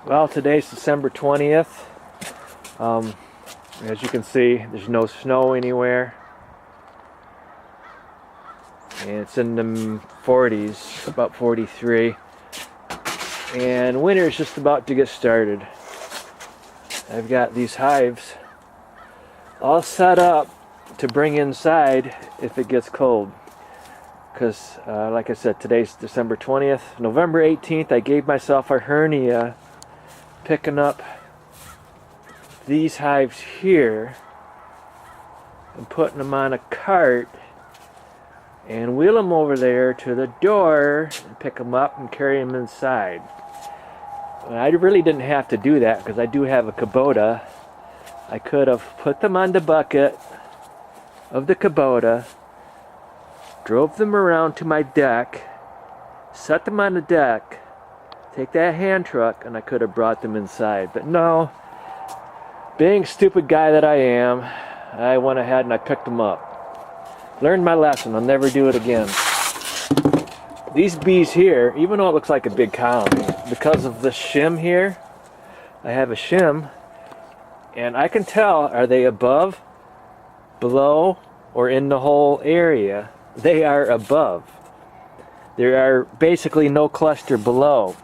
Well, today's December 20th. As you can see, there's no snow anywhere. And it's in the 40s, about 43. And winter is just about to get started. I've got these hives all set up to bring inside if it gets cold. Because, like I said, today's December 20th. November 18th, I gave myself a hernia picking up these hives here and putting them on a cart and wheel them over there to the door and pick them up and carry them inside. I really didn't have to do that because I do have a Kubota. I could have put them on the bucket of the Kubota, drove them around to my deck, set them on the deck, take that hand truck, and I could have brought them inside. But no, being stupid guy that I am, I went ahead and I picked them up. Learned my lesson. I'll never do it again. These bees here, even though it looks like a big colony, because of the shim here, I have a shim, and I can tell, are they above, below, or in the whole area? They are above. There are basically no cluster below.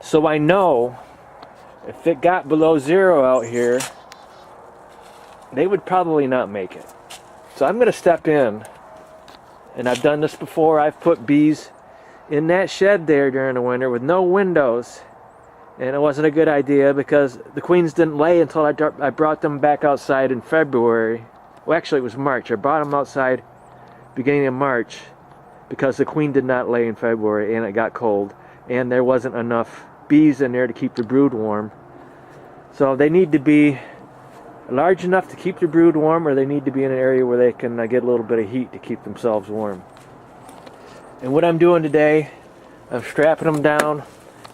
So I know if it got below zero out here, they would probably not make it. So I'm going to step in, and I've done this before. I've put bees in that shed there during the winter with no windows, and it wasn't a good idea because the queens didn't lay until I brought them back outside in February. Well, actually it was March. I brought them outside beginning of March because the queen did not lay in February and it got cold and there wasn't enough bees in there to keep the brood warm. So they need to be large enough to keep the brood warm, or they need to be in an area where they can get a little bit of heat to keep themselves warm. And what I'm doing today, I'm strapping them down,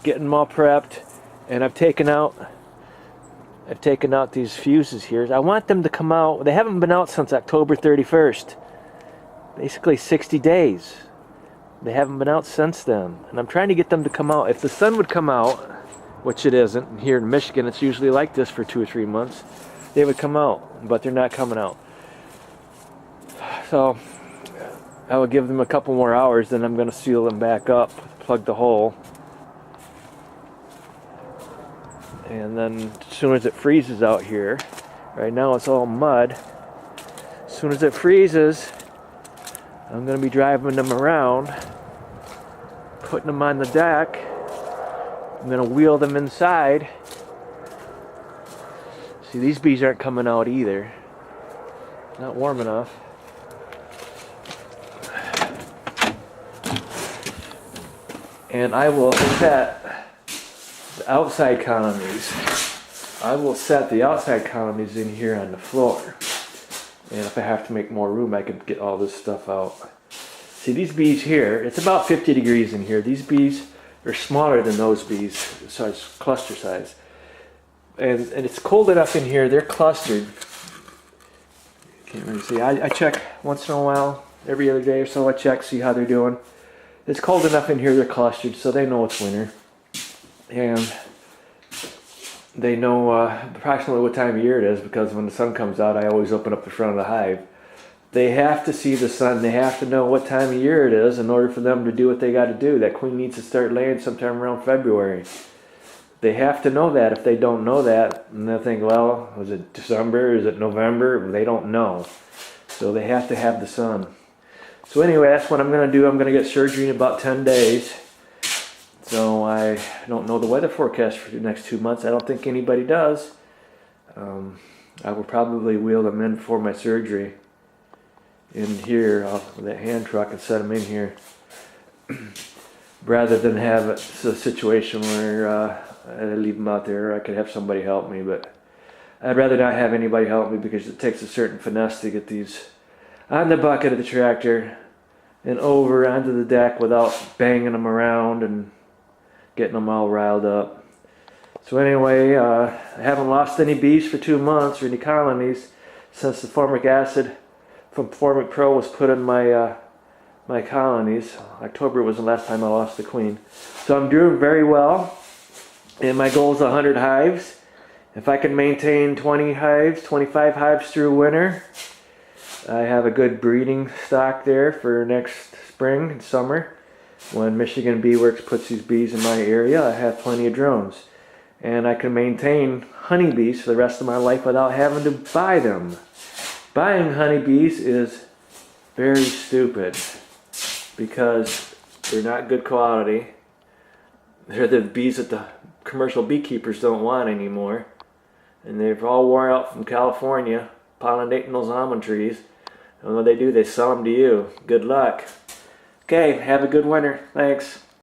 getting them all prepped, and I've taken out these fuses here. I want them to come out. They haven't been out since October 31st. Basically 60 days. They haven't been out since then. And I'm trying to get them to come out. If the sun would come out, which it isn't, and here in Michigan it's usually like this for 2 or 3 months, they would come out, but they're not coming out. So I will give them a couple more hours, then I'm going to seal them back up, plug the hole, and then as soon as it freezes out here, right now it's all mud, as soon as it freezes, I'm going to be driving them around, putting them on the deck. I'm going to wheel them inside. See, these bees aren't coming out either. Not warm enough. And I will set the outside colonies. I will set the outside colonies in here on the floor. And if I have to make more room, I can get all this stuff out. See, these bees here, it's about 50 degrees in here. These bees are smaller than those bees, size, cluster size. And it's cold enough in here, they're clustered. Can't really see. I check once in a while, every other day or so I check, see how they're doing. It's cold enough in here, they're clustered, so they know it's winter. And they know approximately what time of year it is, because when the sun comes out, I always open up the front of the hive. They have to see the sun, they have to know what time of year it is in order for them to do what they got to do. That queen needs to start laying sometime around February. They have to know that. If they don't know that, and they'll think, well, was it December, is it November? They don't know. So they have to have the sun. So anyway, that's what I'm going to do. I'm going to get surgery in about 10 days. So I don't know the weather forecast for the next 2 months. I don't think anybody does. I will probably wheel them in for my surgery in here with that hand truck and set them in here rather than have a situation where I leave them out there. I could have somebody help me, but I'd rather not have anybody help me because it takes a certain finesse to get these on the bucket of the tractor and over onto the deck without banging them around and getting them all riled up. So anyway, I haven't lost any bees for 2 months or any colonies since the formic acid from Formic Pro was put in my my colonies. October was the last time I lost the queen. So I'm doing very well. And my goal is 100 hives. If I can maintain 20 hives, 25 hives through winter, I have a good breeding stock there for next spring and summer. When Michigan Bee Works puts these bees in my area, I have plenty of drones. And I can maintain honeybees for the rest of my life without having to buy them. Buying honeybees is very stupid because they're not good quality. They're the bees that the commercial beekeepers don't want anymore. And they've all worn out from California, pollinating those almond trees. And what they do, they sell them to you. Good luck. Okay, have a good winter. Thanks.